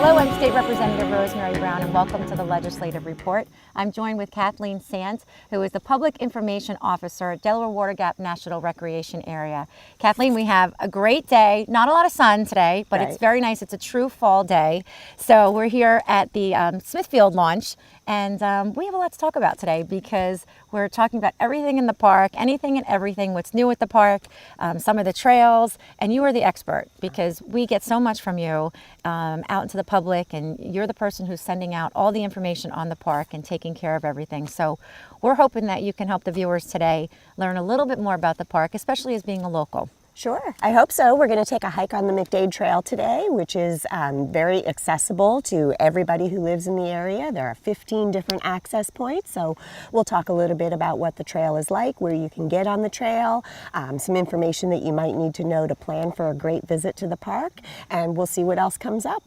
Hello, I'm State Representative Rosemary Brown, and welcome to the Legislative Report. I'm joined with Kathleen Sandt, who is the Public Information Officer at Delaware Water Gap National Recreation Area. Kathleen, we have a great day. Not a lot of sun today, but It's very nice. It's a true fall day. So we're here at the Smithfield launch, and we have a lot to talk about today because we're talking about everything in the park, anything and everything, what's new at the park, some of the trails, and you are the expert because we get so much from you out into the public, and you're the person who's sending out all the information on the park and taking care of everything. So we're hoping that you can help the viewers today learn a little bit more about the park, especially as being a local. Sure, I hope so. We're going to take a hike on the McDade Trail today, which is very accessible to everybody who lives in the area. There are 15 different access points, so we'll talk a little bit about what the trail is like, where you can get on the trail, some information that you might need to know to plan for a great visit to the park, and we'll see what else comes up.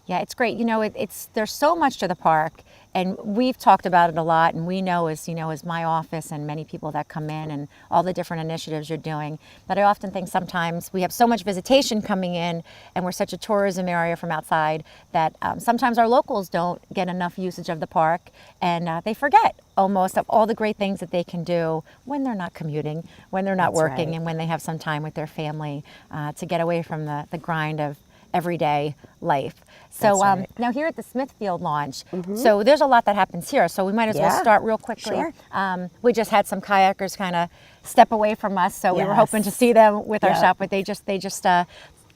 Yeah, it's great. You know, there's so much to the park, and we've talked about it a lot, and we know as my office and many people that come in and all the different initiatives you're doing, that I often think sometimes we have so much visitation coming in and we're such a tourism area from outside that sometimes our locals don't get enough usage of the park, and they forget almost of all the great things that they can do when they're not commuting, when they're not working, right. And when they have some time with their family to get away from the grind of everyday life. So right. Now here at the Smithfield launch, so there's a lot that happens here. So we might as well start real quickly. Sure. We just had some kayakers kind of step away from us, so we were hoping to see them with our shop, but they just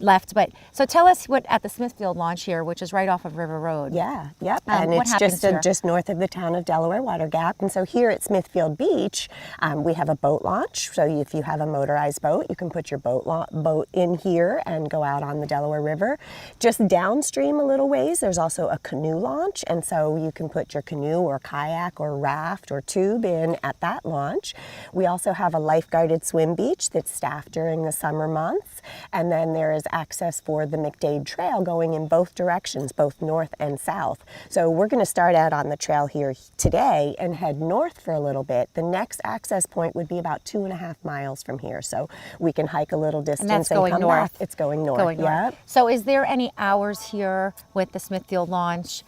left. But so tell us what at the Smithfield launch here, which is right off of River Road. And it's just north of the town of Delaware Water Gap. And so here at Smithfield Beach, we have a boat launch. So if you have a motorized boat, you can put your boat in here and go out on the Delaware River. Just downstream a little ways, there's also a canoe launch, and so you can put your canoe or kayak or raft or tube in at that launch. We also have a life-guided swim beach that's staffed during the summer months, and then there is access for the McDade Trail going in both directions, both north and south. So we're going to start out on the trail here today and head north for a little bit. The next access point would be about 2.5 miles from here, so we can hike a little distance and come north. Back. It's going north. Yep. So is there any hours here with the Smithfield launch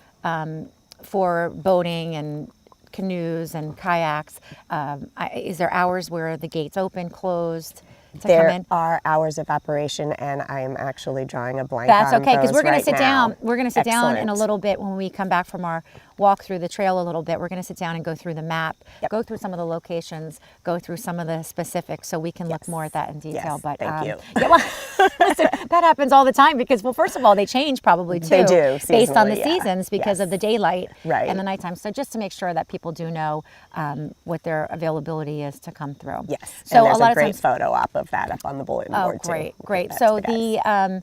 for boating and canoes and kayaks? Is there hours where the gates open, closed? There are hours of operation, and I am actually drawing a blank. That's okay, because we're going to sit down. We're going to sit down in a Excellent. little bit when we come back from our walk through the trail a little bit. We're going to sit down and go through the map, go through some of the locations, go through some of the specifics, so we can look more at that in detail. Yes, but thank you. Yeah, well, listen, that happens all the time because, well, first of all, they change probably too. They do, based on the seasonally, seasons because of the daylight and the nighttime. So just to make sure that people do know what their availability is to come through. Yes. So and there's a lot a great of times, photo op of that up on the bulletin board too. Great. That's So the guys. the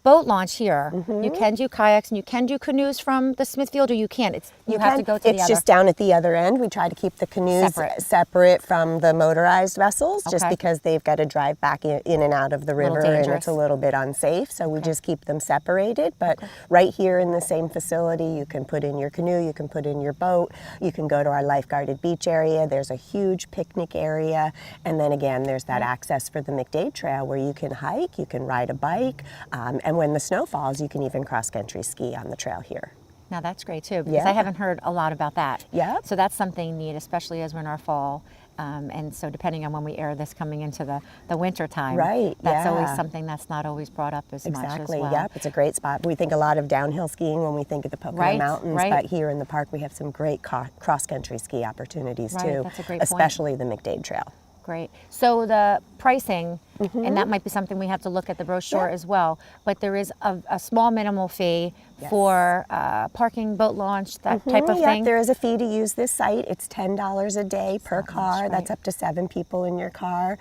boat launch here, you can do kayaks and you can do canoes from the Smithfield, or you can't. You have to go to the other. It's just down at the other end. We try to keep the canoes separate from the motorized vessels, just because they've got to drive back in and out of the river, and it's a little bit unsafe. So we just keep them separated. But right here in the same facility, you can put in your canoe, you can put in your boat, you can go to our life-guarded beach area. There's a huge picnic area, and then again, there's that access for the McDade Trail where you can hike, you can ride a bike, and when the snow falls, you can even cross-country ski on the trail here. Now that's great too, because I haven't heard a lot about that. Yeah. So that's something neat, especially as we're in our fall. And so depending on when we air this coming into the winter time, that's always something that's not always brought up as much as well. Yep, it's a great spot. We think a lot of downhill skiing when we think of the Pocono Mountains, but here in the park we have some great cross-country ski opportunities too, that's a great especially the McDade Trail. Great. So the pricing, and that might be something we have to look at the brochure as well, but there is a small minimal fee for parking, boat launch, that type of thing. There is a fee to use this site. It's $10 a day per car. That's up to 7 people in your car.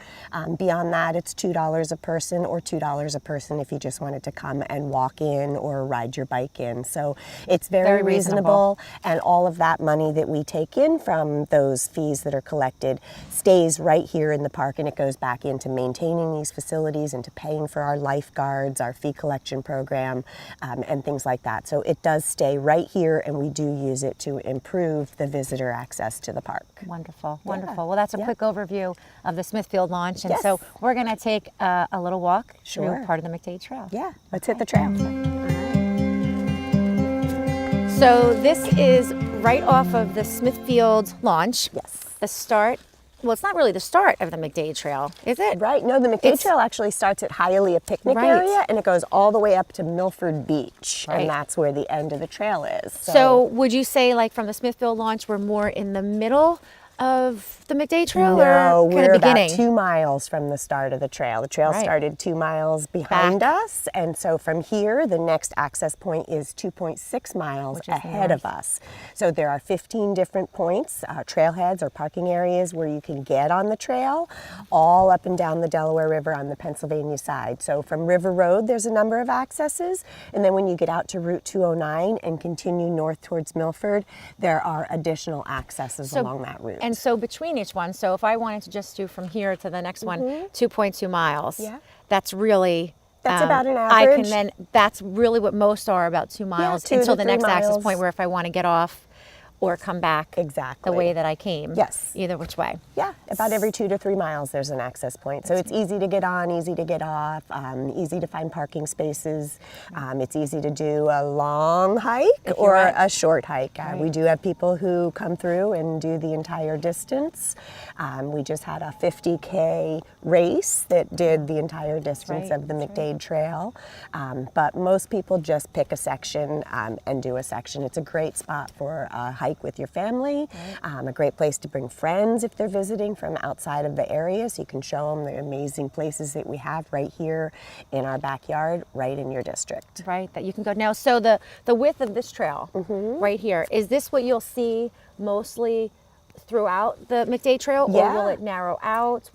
Beyond that, it's $2 a person, or $2 a person if you just wanted to come and walk in or ride your bike in. So it's very reasonable, and all of that money that we take in from those fees that are collected stays right here in the park, and it goes back into maintaining these facilities, into paying for our lifeguards, our fee collection program, and things like that. So it does stay right here, and we do use it to improve the visitor access to the park. Wonderful, wonderful. Well, that's a quick overview of the Smithfield launch, and so we're going to take a little walk through part of the McDade Trail. Yeah, let's hit the trail. So this is right off of the Smithfield launch. Yes. The start. Well, it's not really the start of the McDade Trail, is it? Right. No, the McDade Trail actually starts at Hialeah Picnic Area, and it goes all the way up to Milford Beach, and that's where the end of the trail is. So would you say, like, from the Smithfield launch, we're more in the middle of the McDade Trail, no, or kind we're of beginning? about 2 miles from the start of the trail. The trail started 2 miles behind us, and so from here, the next access point is 2.6 miles ahead of us. So there are 15 different points, trailheads or parking areas where you can get on the trail, all up and down the Delaware River on the Pennsylvania side. So from River Road, there's a number of accesses, and then when you get out to Route 209 and continue north towards Milford, there are additional accesses along that route. And so between each one, so if I wanted to just do from here to the next one, 2.2 miles, that's really... That's about an average. I can then, that's really what most are, about 2 miles, until the next access point where if I want to get off or come back the way that I came. Yes. Either which way. Yeah, about every 2 to 3 miles there's an access point. So it's easy to get on, easy to get off, easy to find parking spaces. It's easy to do a long hike or a short hike. We do have people who come through and do the entire distance. We just had a 50K race that did the entire distance of the McDade Trail. But most people just pick a section and do a section. It's a great spot for a hike with your family, a great place to bring friends if they're visiting from outside of the area, so you can show them the amazing places that we have right here in our backyard, right in your district. Right, that you can go. Now, so the width of this trail right here, is this what you'll see mostly throughout the McDade Trail, or will it narrow out?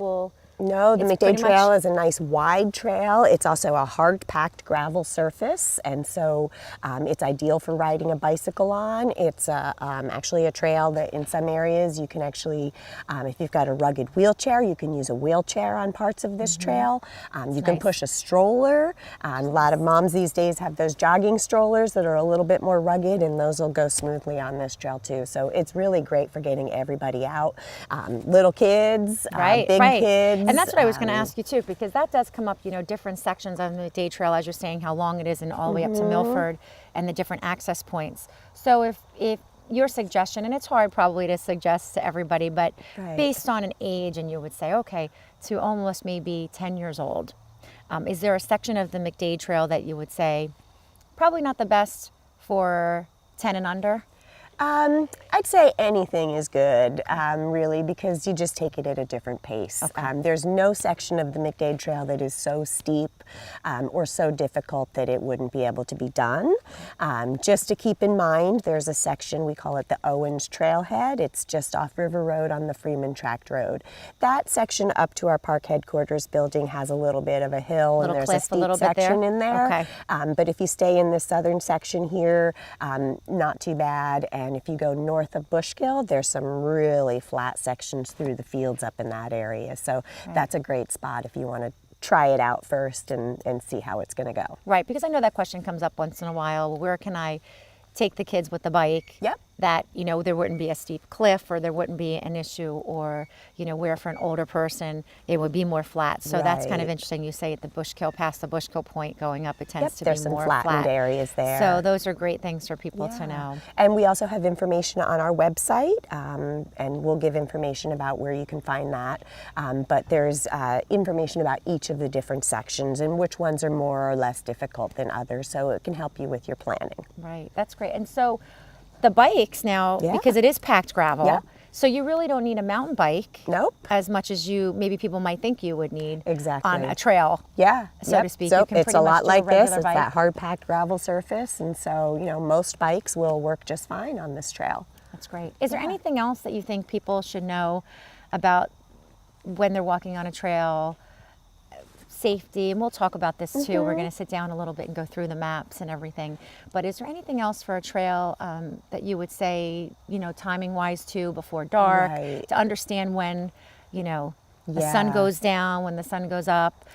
No, the McDade Trail is a nice wide trail. It's also a hard-packed gravel surface, and so it's ideal for riding a bicycle on. It's actually a trail that in some areas you can actually, if you've got a rugged wheelchair, you can use a wheelchair on parts of this trail. You can push a stroller. A lot of moms these days have those jogging strollers that are a little bit more rugged, and those will go smoothly on this trail too. So it's really great for getting everybody out. Little kids, big kids. And that's what I was going to ask you too, because that does come up, different sections on the McDade Trail, as you're saying, how long it is, and all the way up to Milford, and the different access points. So if your suggestion, and it's hard probably to suggest to everybody, but based on an age, and you would say, okay, to almost maybe 10 years old, is there a section of the McDade Trail that you would say probably not the best for 10 and under? I'd say anything is good, really, because you just take it at a different pace. There's no section of the McDade Trail that is so steep or so difficult that it wouldn't be able to be done. Just to keep in mind, there's a section, we call it the Owens Trailhead. It's just off River Road on the Freeman Tract Road. That section up to our park headquarters building has a little bit of a hill, and there's a steep section in there. But if you stay in the southern section here, not too bad. And if you go north of Bushkill, there's some really flat sections through the fields up in that area. So that's a great spot if you want to try it out first and see how it's going to go. Right, because I know that question comes up once in a while. Where can I take the kids with the bike? That, there wouldn't be a steep cliff, or there wouldn't be an issue, or, where for an older person it would be more flat. So that's kind of interesting. You say at the Bushkill, past the Bushkill point going up, it tends to be more flat. There's some flattened areas there. So those are great things for people to know. And we also have information on our website, and we'll give information about where you can find that. But there's information about each of the different sections and which ones are more or less difficult than others, so it can help you with your planning. Right, that's great. And so the bikes now, because it is packed gravel, so you really don't need a mountain bike as much as maybe people might think you would need on a trail, so to speak. So it's a lot like this. It's that hard-packed gravel surface, and so most bikes will work just fine on this trail. That's great. Is there anything else that you think people should know about when they're walking on a trail? Safety, and we'll talk about this too. We're going to sit down a little bit and go through the maps and everything. But is there anything else for a trail that you would say, timing wise too, before dark, to understand when, the sun goes down, when the sun goes up?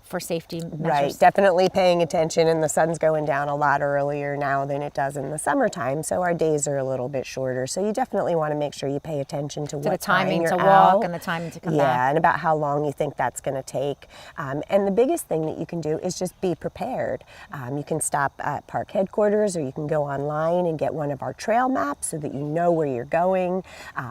for safety measures. Right, definitely paying attention, and the sun's going down a lot earlier now than it does in the summertime, so our days are a little bit shorter. So you definitely want to make sure you pay attention to what the timing time to you're walk out. and the timing to come Yeah, back. and about how long you think that's going to take. And the biggest thing that you can do is just be prepared. You can stop at park headquarters, or you can go online and get one of our trail maps so that you know where you're going.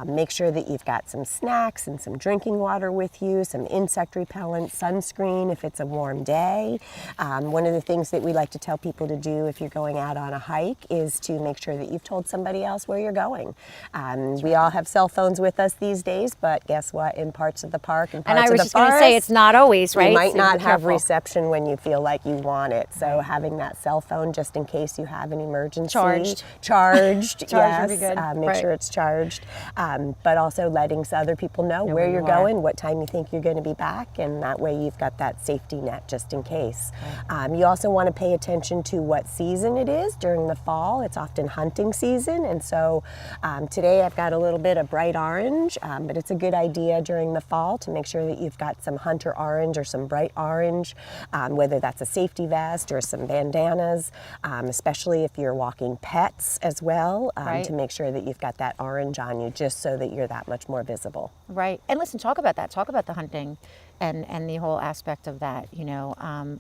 Make sure that you've got some snacks and some drinking water with you, some insect repellent, sunscreen if it's a warm day. One of the things that we like to tell people to do if you're going out on a hike is to make sure that you've told somebody else where you're going. We all have cell phones with us these days, but guess what? In parts of the park and parts And I of was the just going to forest, say, it's not always, right? you might So not be have careful. reception when you feel like you want it. So having that cell phone just in case you have an emergency. Charged. Charged, yes. would be good. Make Right. sure it's charged. But also letting other people know where where you're you are. going, what time you think you're going to be back, and that way you've got that safety net just in case. You also want to pay attention to what season it is. During the fall, it's often hunting season, and so today I've got a little bit of bright orange, but it's a good idea during the fall to make sure that you've got some hunter orange or some bright orange, whether that's a safety vest or some bandanas, especially if you're walking pets as well, Right. to make sure that you've got that orange on you just so that you're that much more visible. Right. And listen, talk about that. Talk about the hunting and the whole aspect of that,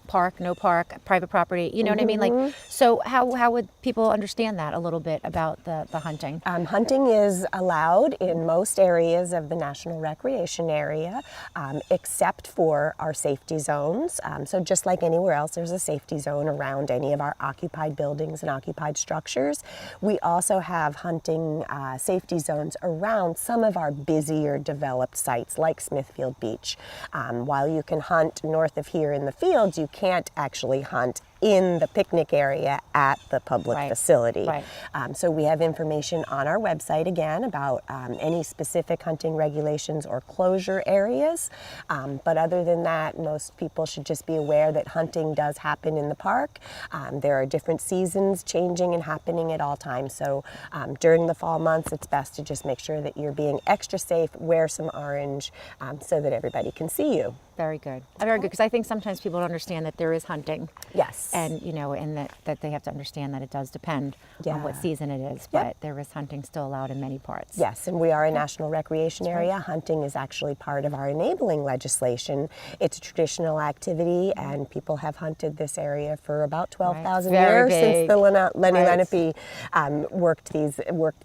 park, no park, private property, you know what I mean? Like, so how would people understand that a little bit about the hunting? Hunting is allowed in most areas of the National Recreation Area, except for our safety zones. So just like anywhere else, there's a safety zone around any of our occupied buildings and occupied structures. We also have hunting safety zones around some of our busier developed sites like Smithfield Beach. While you can hunt north of here in the fields, you can't actually hunt in the picnic area at the public Right. facility. Right. So we have information on our website again about any specific hunting regulations or closure areas. But other than that, most people should just be aware that hunting does happen in the park. There are different seasons changing and happening at all times. So during the fall months, it's best to just make sure that you're being extra safe, wear some orange so that everybody can see you. Very good. Very good, because I think sometimes people don't understand that there is hunting. Yes. And, and that they have to understand that it does depend on what Yeah. season it is, Yep. but there is hunting still allowed in many parts. Yes, and we are a national recreation area. Hunting is actually part of our enabling legislation. It's a traditional activity, and people have hunted this area for about 12,000 Very years big. since the Lenni Right. Lenape worked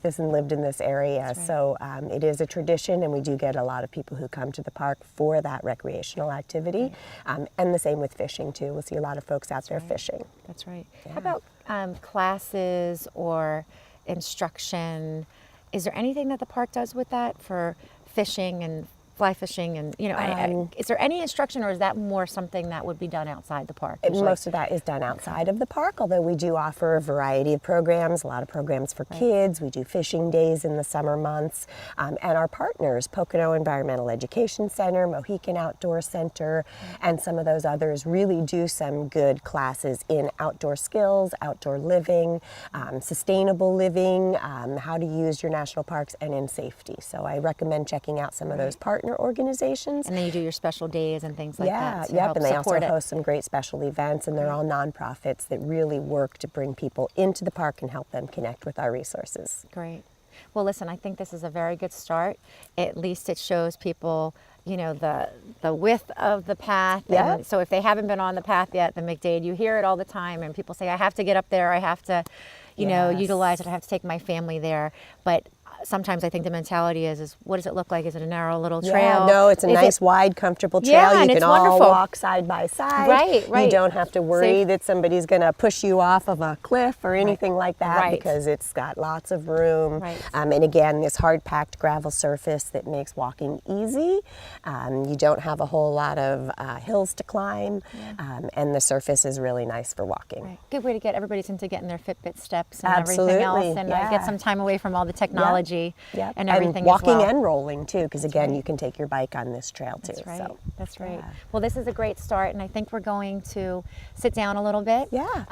this and lived in this area. Right. So it is a tradition, and we do get a lot of people who come to the park for that recreational activity. And the same with fishing too. We'll see a lot of folks out there fishing. That's right. How about classes or instruction? Is there anything that the park does with that for fishing and fly fishing and is there any instruction, or is that more something that would be done outside the park usually? Most of that is done outside of the park, although we do offer a variety of programs, a lot of programs for kids. We do fishing days in the summer months. And our partners, Pocono Environmental Education Center, Mohican Outdoor Center, and some of those others really do some good classes in outdoor skills, outdoor living, sustainable living, how to use your national parks, and in safety. So I recommend checking out some of those partner organizations. And then you do your special days and things like that to Yep, help and they also support it. host some great special events, and they're all nonprofits that really work to bring people into the park and help them connect with our resources. Great. Well, listen, I think this is a very good start. At least it shows people, the width of the path. Yeah. And so if they haven't been on the path yet, the McDade, you hear it all the time, and people say, I have to get up there, I have to, Yes. utilize it, I have to take my family there. But sometimes I think the mentality is what does it look like? Is it a narrow little trail? Yeah, no, it's a Is nice, it- wide, comfortable trail. Yeah, You and can it's all wonderful. walk side by side. Right, right. You don't have to worry Safe. that somebody's going to push you off of a cliff or anything like that, Right. because it's got lots of room. Right. And again, this hard-packed gravel surface that makes walking easy. You don't have a whole lot of hills to climb, and the surface is really nice for walking. Right. Good way to get everybody into getting their Fitbit steps and Absolutely, everything else, and yeah. get some time away from all the technology Yep. and everything walking as well. and rolling too, because again, you can take your bike on this trail too. That's right. So. That's right. yeah. Well, this is a great start, and I think we're going to sit down a little bit. Yeah.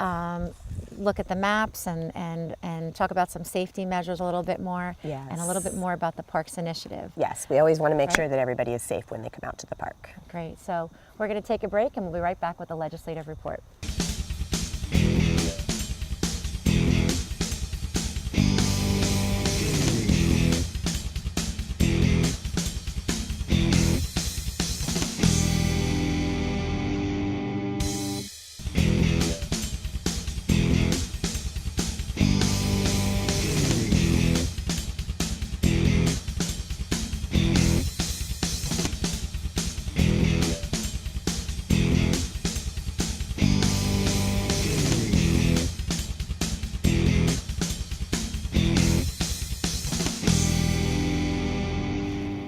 look at the maps and talk about some safety measures a little bit more, Yes. and a little bit more about the park's initiative. Yes, we always want to make Right. sure that everybody is safe when they come out to the park. Great. So we're going to take a break, and we'll be right back with the legislative report.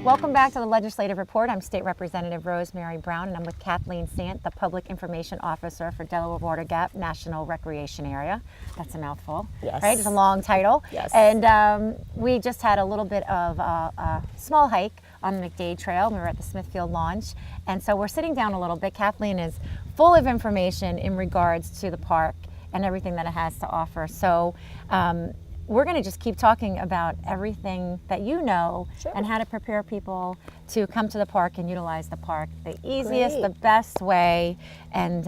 Welcome back to the Legislative Report. I'm State Representative Rosemary Brown, and I'm with Kathleen Sandt, the Public Information Officer for Delaware Water Gap National Recreation Area. That's a mouthful, Yes. right? It's a long title. Yes. And we just had a little bit of a small hike on the McDade Trail. We were at the Smithfield Launch, and so we're sitting down a little bit. Kathleen is full of information in regards to the park and everything that it has to offer. So we're going to just keep talking about everything that you know. Sure. And how to prepare people to come to the park and utilize the park the easiest, Great. the best way, and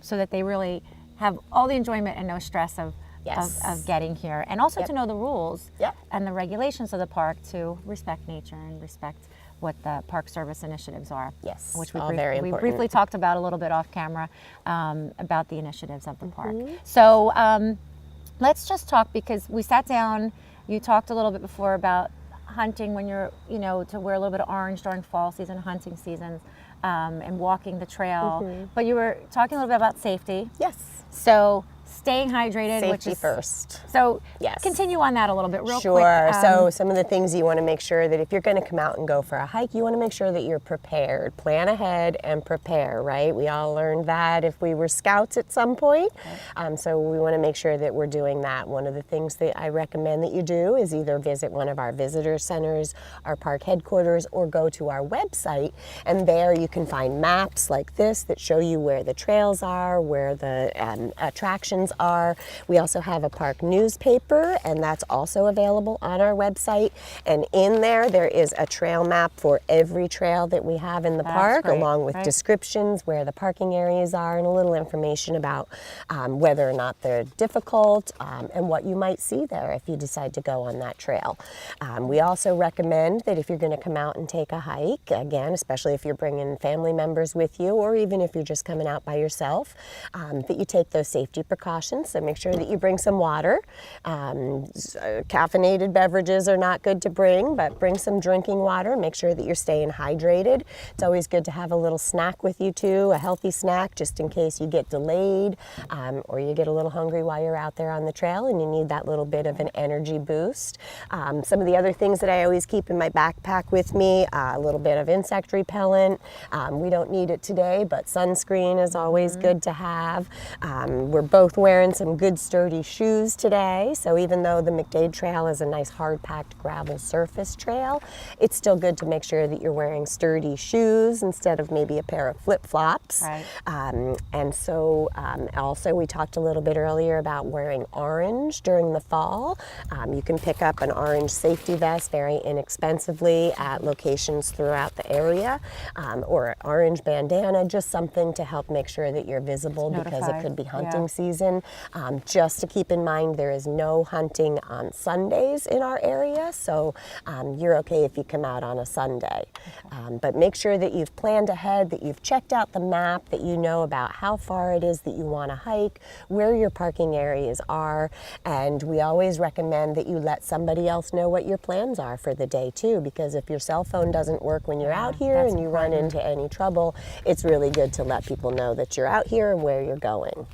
so that they really have all the enjoyment and no stress of Yes. of getting here, and also Yep. to know the rules Yep. and the regulations of the park, to respect nature and respect what the Park Service initiatives are. Yes, Which we, all very we important. briefly talked about a little bit off camera about the initiatives of the park. Mm-hmm. So let's just talk, because we sat down, you talked a little bit before about hunting when you're, to wear a little bit of orange during fall season, hunting seasons, and walking the trail. Mm-hmm. But you were talking a little bit about safety. Yes. So staying hydrated, which Safety is first. So Yes. continue on that a little bit, real Sure. quick. So some of the things you want to make sure that if you're going to come out and go for a hike, you want to make sure that you're prepared. Plan ahead and prepare, right? We all learned that if we were scouts at some point. So we want to make sure that we're doing that. One of the things that I recommend that you do is either visit one of our visitor centers, our park headquarters, or go to our website. And there you can find maps like this that show you where the trails are, where the attractions are. We also have a park newspaper, and that's also available on our website. And in there is a trail map for every trail that we have in the That's park, great, along with right. descriptions where the parking areas are, and a little information about whether or not they're difficult, and what you might see there if you decide to go on that trail. We also recommend that if you're going to come out and take a hike, again, especially if you're bringing family members with you, or even if you're just coming out by yourself, that you take those safety precautions. So make sure that you bring some water. Caffeinated beverages are not good to bring, but bring some drinking water. Make sure that you're staying hydrated. It's always good to have a little snack with you too, a healthy snack, just in case you get delayed, or you get a little hungry while you're out there on the trail and you need that little bit of an energy boost. Some of the other things that I always keep in my backpack with me, a little bit of insect repellent. We don't need it today, but sunscreen is always good to have. We're both wearing some good sturdy shoes today, so even though the McDade Trail is a nice hard-packed gravel surface trail, it's still good to make sure that you're wearing sturdy shoes instead of maybe a pair of flip-flops. Right. And so also we talked a little bit earlier about wearing orange during the fall. You can pick up an orange safety vest very inexpensively at locations throughout the area, or an orange bandana, just something to help make sure that you're visible, because it Notified. could be hunting Yeah. season. Just to keep in mind, there is no hunting on Sundays in our area, so you're okay if you come out on a Sunday. But make sure that you've planned ahead, that you've checked out the map, that you know about how far it is that you want to hike, where your parking areas are, and we always recommend that you let somebody else know what your plans are for the day too, because if your cell phone doesn't work when you're out here that's and you run into any trouble, it's really good to let people know that you're out here and where you're going.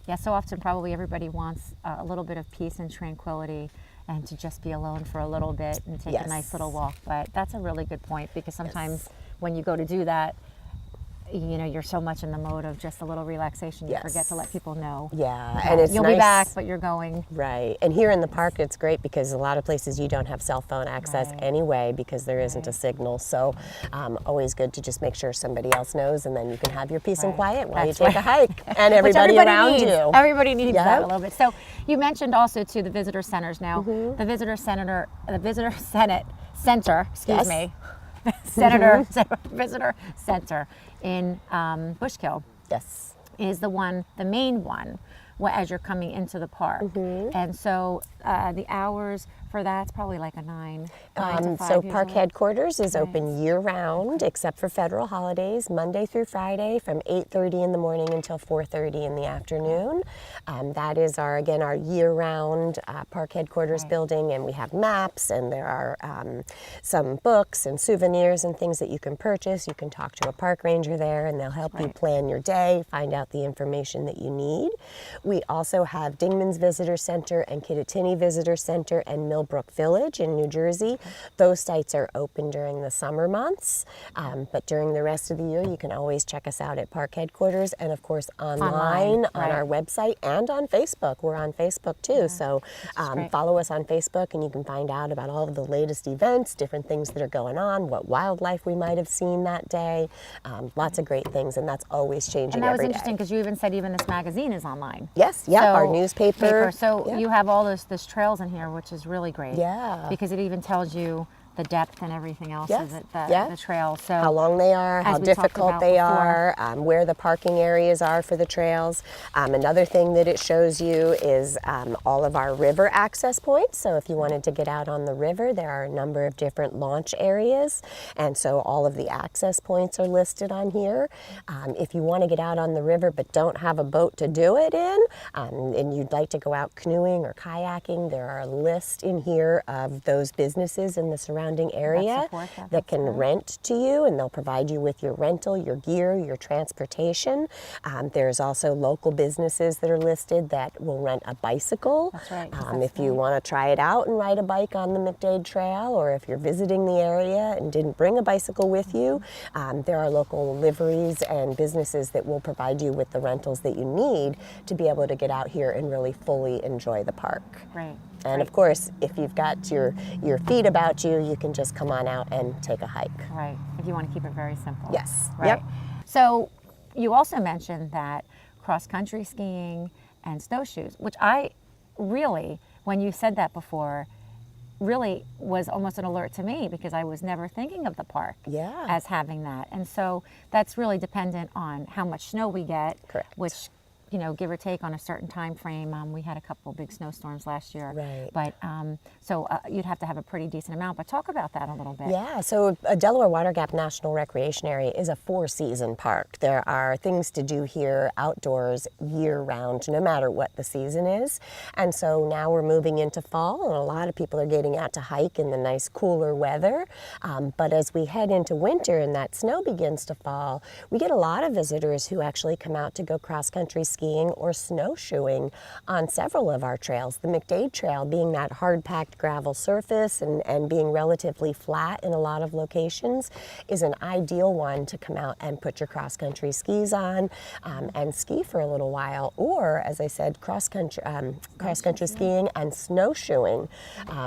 Yeah, so often probably everybody wants a little bit of peace and tranquility, and to just be alone for a little bit and take a nice Yes. little walk. But that's a really good point, because sometimes when you go to do that, you know, you're so much in the mode of just a little relaxation, you Yes. forget to let people know. Yeah, and it's you'll nice. be back, but you're going. Right, and here in the park it's great because a lot of places you don't have cell phone access Right. anyway because there isn't a Right. signal. So always good to just make sure somebody else knows, and then you can have your peace and Right. quiet while That's you take a right. hike, and everybody around needs. you. Everybody needs Yep. that a little bit. So you mentioned also to the visitor centers now. The visitor center, excuse Yes. me, visitor center in Bushkill Yes. is the main one, as you're coming into the park. And so the hours for that's probably like a 9 to 5 So park usually. headquarters is open year-round except for federal holidays, Monday through Friday from 8:30 in the morning until 4:30 in the afternoon. That is our year-round park headquarters building, and we have maps, and there are some books and souvenirs and things that you can purchase. You can talk to a park ranger there, and they'll help you plan your day, find out the information that you need. We also have Dingman's Visitor Center and Kittatinny Visitor Center and Millbrook Village in New Jersey. Those sites are open during the summer months, but during the rest of the year, you can always check us out at park headquarters, and of course online on our website and on Facebook. We're on Facebook too, so follow us on Facebook, and you can find out about all of the latest events, different things that are going on, what wildlife we might have seen that day. Lots of great things, and that's always changing And that was every interesting day. because you even said even this magazine is online. Yes, yeah, So- our newspaper. So you have all this trails in here, which is really great. Yeah. Because it even tells you the depth and everything else Yes, of it, yeah. the trail. So How long they are, how as we talked difficult about they before. are, where the parking areas are for the trails. Another thing that it shows you is all of our river access points. So if you wanted to get out on the river, there are a number of different launch areas. And so all of the access points are listed on here. If you want to get out on the river but don't have a boat to do it in, and you'd like to go out canoeing or kayaking, there are a list in here of those businesses in the surrounding area support that. that can rent to you, and they'll provide you with your rental, your gear, your transportation. There's also local businesses that are listed that will rent a bicycle. That's right. If you want to try it out and ride a bike on the McDade Trail, or if you're visiting the area and didn't bring a bicycle with you, there are local liveries and businesses that will provide you with the rentals that you need to be able to get out here and really fully enjoy the park. Right. And of course, if you've got your feet about you, you can just come on out and take a hike. Right. If you want to keep it very simple. Yes. Right. Yep. So you also mentioned that cross-country skiing and snowshoes, which I really, when you said that before, really was almost an alert to me because I was never thinking of the park as having that. And so that's really dependent on how much snow we get, Correct. which, you know, give or take on a certain time frame. We had a couple big snowstorms last year. Right. But so you'd have to have a pretty decent amount. But talk about that a little bit. Yeah, so Delaware Water Gap National Recreation Area is a 4-season park. There are things to do here outdoors year-round, no matter what the season is. And so now we're moving into fall, and a lot of people are getting out to hike in the nice cooler weather. But as we head into winter and that snow begins to fall, we get a lot of visitors who actually come out to go cross-country skiing or snowshoeing on several of our trails. The McDade Trail, being that hard-packed gravel surface and being relatively flat in a lot of locations, is an ideal one to come out and put your cross-country skis on and ski for a little while. Or, as I said, cross-country skiing and snowshoeing.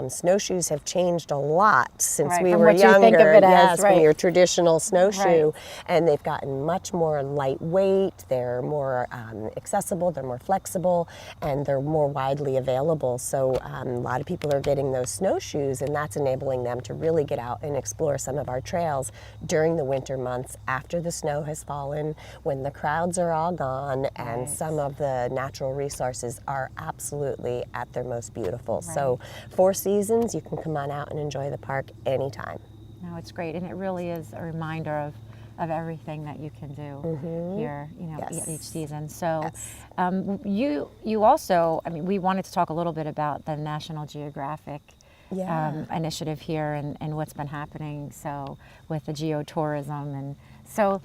Snowshoes have changed a lot since we from were what you younger. think of it as, Yes, right. from your traditional snowshoe, Right. and they've gotten much more lightweight. They're more accessible, they're more flexible, and they're more widely available. So a lot of people are getting those snowshoes, and that's enabling them to really get out and explore some of our trails during the winter months after the snow has fallen, when the crowds are all gone and some of the natural resources are absolutely at their most beautiful. So 4 seasons, you can come on out and enjoy the park anytime. No, it's great, and it really is a reminder of everything that you can do here, you know, each season. So you also, I mean, we wanted to talk a little bit about the National Geographic initiative here and what's been happening. So with the geotourism, and so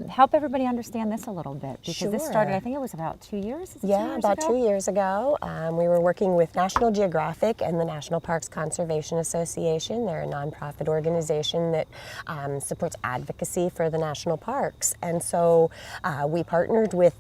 help everybody understand this a little bit, because this started, I think it was about 2 years. About 2 years ago. We were working with National Geographic and the National Parks Conservation Association. They're a nonprofit organization that supports advocacy for the national parks. And so we partnered with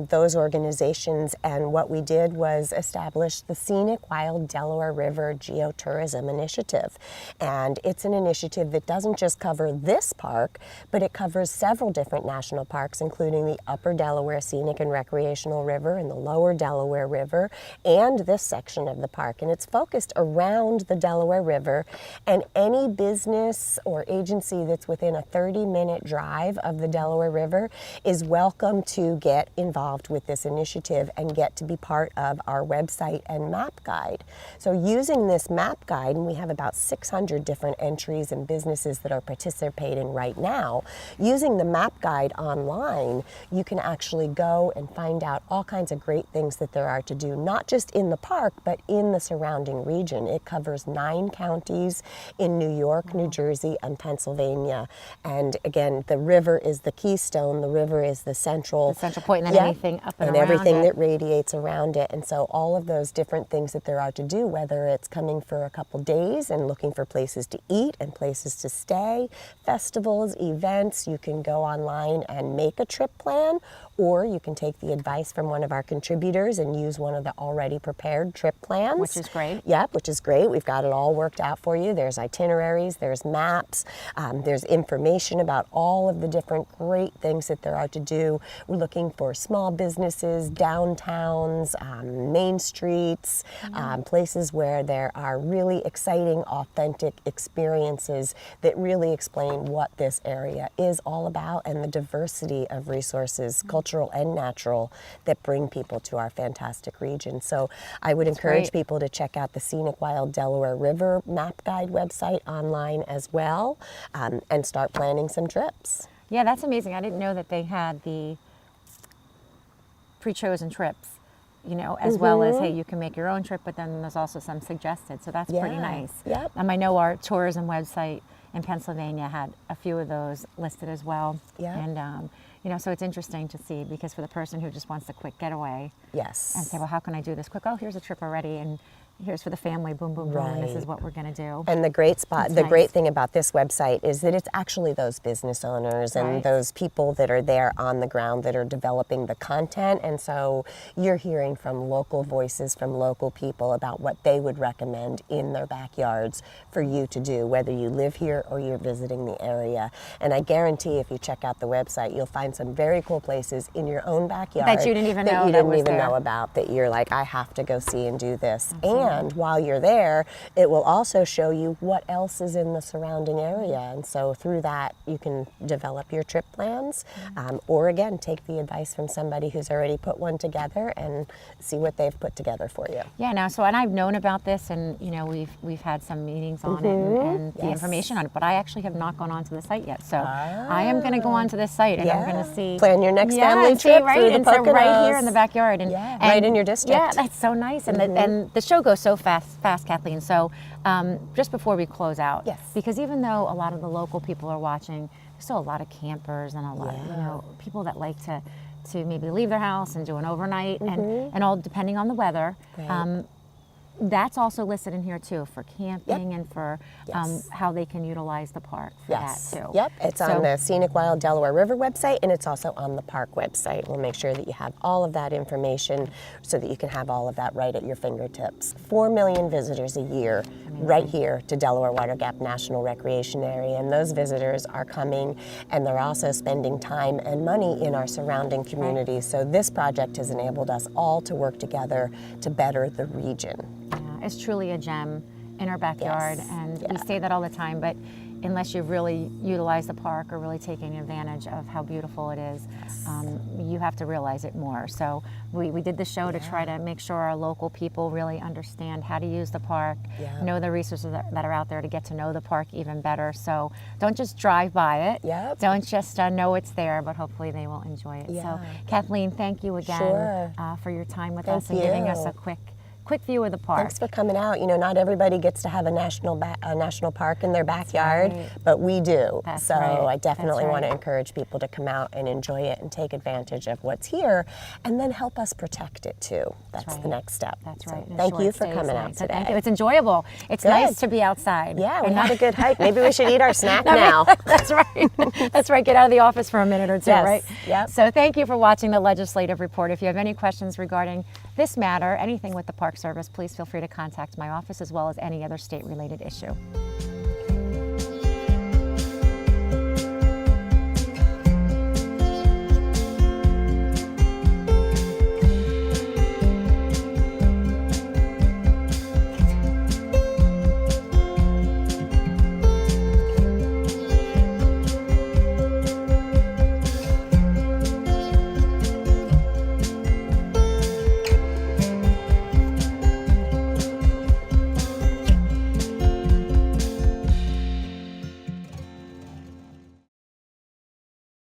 those organizations, and what we did was establish the Scenic Wild Delaware River Geotourism Initiative. And it's an initiative that doesn't just cover this park, but it covers several different national parks, including the Upper Delaware Scenic and Recreational River and the Lower Delaware River, and this section of the park. And it's focused around the Delaware River, and any business or agency that's within a 30-minute drive of the Delaware River is welcome to get involved with this initiative and get to be part of our website and map guide. So using this map guide, and we have about 600 different entries and businesses that are participating right now, using the map guide online, you can actually go and find out all kinds of great things that there are to do, not just in the park, but in the surrounding region. It covers 9 counties in New York, New Jersey, and Pennsylvania. And again, the river is the keystone. The river is the central point, and then anything up and around everything it that radiates around it. And so all of those different things that there are to do, whether it's coming for a couple days and looking for places to eat and places to stay, festivals, events, you can go online and make a trip plan, or you can take the advice from one of our contributors and use one of the already prepared trip plans. Which is great. Yep, which is great. We've got it all worked out for you. There's itineraries, there's maps, there's information about all of the different great things that there are to do. We're looking for small businesses, downtowns, main streets, places where there are really exciting, authentic experiences that really explain what this area is all about, and the diversity of resources, cultural and natural, that bring people to our fantastic region. So I would encourage people to check out the Scenic Wild Delaware River Map Guide website online as well, and start planning some trips. Yeah, that's amazing. I didn't know that they had the pre-chosen trips, you know, as well as, hey, you can make your own trip, but then there's also some suggested. So that's pretty nice. Yep. I know our tourism website in Pennsylvania had a few of those listed as well. Yeah. And, you know, so it's interesting to see, because for the person who just wants a quick getaway, yes, and say, well, how can I do this quick? Oh, here's a trip already, and here's for the family, boom, boom, boom, and this is what we're going to do. And the great great thing about this website is that it's actually those business owners and those people that are there on the ground that are developing the content. And so you're hearing from local voices, from local people, about what they would recommend in their backyards for you to do, whether you live here or you're visiting the area. And I guarantee if you check out the website, you'll find some very cool places in your own backyard that you didn't even know know about, that you're like, I have to go see and do this. And while you're there, it will also show you what else is in the surrounding area. And so through that, you can develop your trip plans, or again, take the advice from somebody who's already put one together and see what they've put together for you. Yeah, now, so, and I've known about this, and, you know, we've had some meetings on it and the information on it, but I actually have not gone onto the site yet. So I am going to go onto this site, and I'm going to see. Plan your next family trip through the Poconos. So right here in the backyard. And, right in your district. Yeah, that's so nice. And, and the show goes so fast, Kathleen. So just before we close out, because even though a lot of the local people are watching, there's still a lot of campers and a lot of, you know, people that like to maybe leave their house and do an overnight, and all depending on the weather. That's also listed in here too, for camping and for how they can utilize the park for that too. Yep, it's on the Scenic Wild Delaware River website, and it's also on the park website. We'll make sure that you have all of that information so that you can have all of that right at your fingertips. 4 million visitors a year right here to Delaware Water Gap National Recreation Area, and those visitors are coming, and they're also spending time and money in our surrounding communities. So this project has enabled us all to work together to better the region. It's truly a gem in our backyard, and we say that all the time, but unless you've really utilized the park or really taken advantage of how beautiful it is, you have to realize it more. So we did the show to try to make sure our local people really understand how to use the park, know the resources that are out there to get to know the park even better. So don't just drive by it, don't just know it's there, but hopefully they will enjoy it. So Kathleen, thank you again for your time with us and giving us a quick quick view of the park. Thanks for coming out. You know, not everybody gets to have a national park in their backyard, right. but we do. That's so right. I definitely That's want to right. encourage people to come out and enjoy it and take advantage of what's here, and then help us protect it too. That's right. the next step. That's So right. And thank sure you it for stays coming out nice. So today. thank you. It's enjoyable. It's Good. nice to be outside. Yeah, we and had a good hike. Maybe we should eat our snack now. That's right. That's right. Get out of the office for a minute or two, Yes. right? Yep. So thank you for watching the Legislative Report. If you have any questions regarding this matter, anything with the Park Service, please feel free to contact my office as well as any other state-related issue.